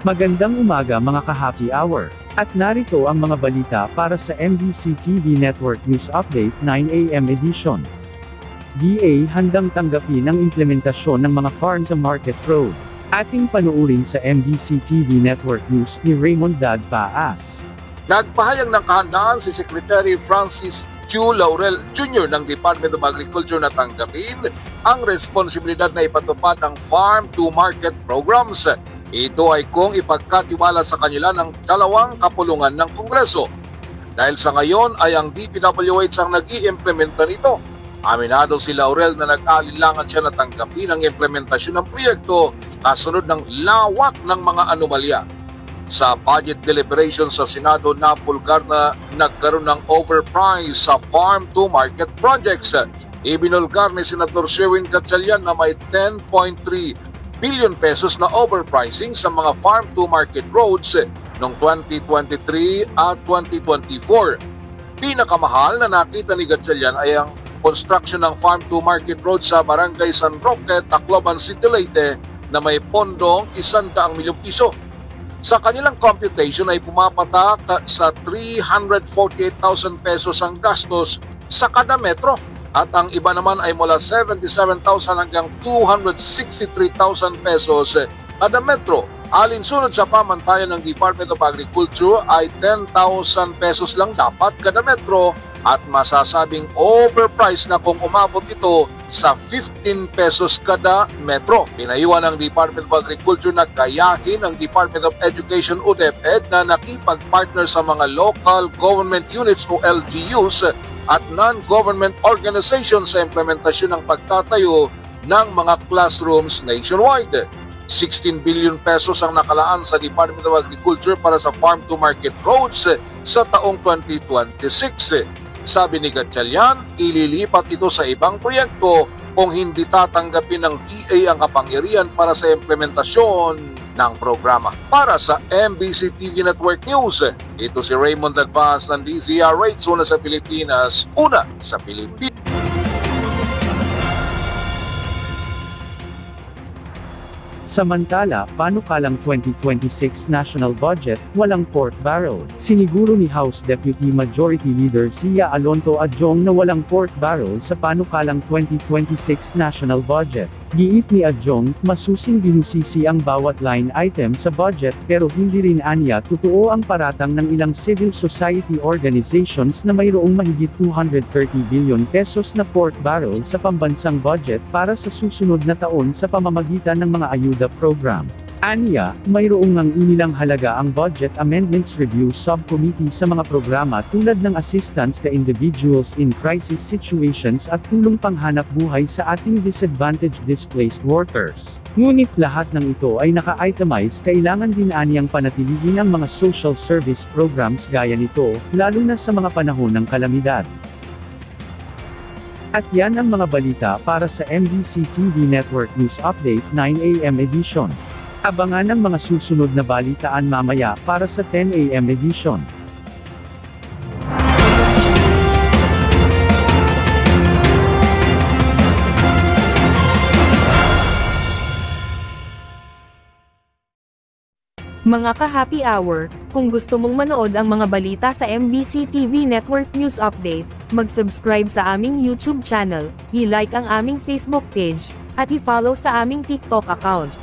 Magandang umaga mga ka-happy hour. At narito ang mga balita para sa MBC TV Network News Update 9 AM edition. DA handang tanggapin ang implementasyon ng mga farm-to-market road. Ating panuurin sa MBC TV Network News ni Raymond Dad Paas. Nagpahayag ng kahandaan si Secretary Francis Chu Laurel Jr. ng Department of Agriculture na tanggapin ang responsibilidad na ipatupad ang farm-to-market programs. Ito ay kung ipagkatiwala sa kanila ng dalawang kapulungan ng Kongreso. Dahil sa ngayon ay ang DPWH ang nag-i-implementa nito. Aminado si Laurel na nag-alinlangan siya na tanggapin ang implementasyon ng proyekto kasunod ng lawak ng mga anomalya. Sa budget deliberation sa Senado, napulgar na nagkaroon ng overprice sa farm-to-market projects. Ibinulgar ni Senator Sherwin Gatchalian na may 10.3 billion pesos na overpricing sa mga farm-to-market roads noong 2023 at 2024. Pinakamahal na nakita ni Gatchalian ay ang construction ng farm-to-market road sa Barangay San Roque, Tacloban City, Leyte na may pondong 100 milyong piso. Sa kanilang computation ay pumapatak sa 348,000 pesos ang gastos sa kada metro. At ang iba naman ay mula 77,000 hanggang 263,000 pesos kada metro. Alinsunod sa pamantayan ng Department of Agriculture ay 10,000 pesos lang dapat kada metro at masasabing overpriced na kung umabot ito sa 15 pesos kada metro. Pinayuhan ng Department of Agriculture na gayahin ang Department of Education o DepEd na nakipag-partner sa mga local government units o LGUs at non-government organizations sa implementasyon ng pagtatayo ng mga classrooms nationwide. 16 billion pesos ang nakalaan sa Department of Agriculture para sa farm-to-market roads sa taong 2026. Sabi ni Gatchalian, ililipat ito sa ibang proyekto kung hindi tatanggapin ng DA ang kapangyarihan para sa implementasyon ng programa. Para sa MBC TV Network News, ito si Raymond Advance ng DZRH, una sa Pilipinas, una sa Pilipinas. Samantala, panukalang 2026 national budget, walang pork barrel. Siniguro ni House Deputy Majority Leader Sia Alonto Adjong na walang pork barrel sa panukalang 2026 national budget. Giit ni Adjong, masusing binusisi ang bawat line item sa budget pero hindi rin aniya totoo ang paratang ng ilang civil society organizations na mayroong mahigit 230 billion pesos na pork barrel sa pambansang budget para sa susunod na taon sa pamamagitan ng mga ayuda program. Aniya, mayroong ngang inilang halaga ang Budget Amendments Review Subcommittee sa mga programa tulad ng assistance to individuals in crisis situations at tulong panghanap buhay sa ating disadvantaged displaced workers. Ngunit lahat ng ito ay naka-itemize, kailangan din aniyang panatilihin ang mga social service programs gaya nito, lalo na sa mga panahon ng kalamidad. At yan ang mga balita para sa MBC TV Network News Update 9 AM edition. Abangan ang mga susunod na balitaan mamaya para sa 10 AM edition. Mga ka-happy hour, kung gusto mong manood ang mga balita sa MBC TV Network News Update, mag-subscribe sa aming YouTube channel, i-like ang aming Facebook page, at i-follow sa aming TikTok account.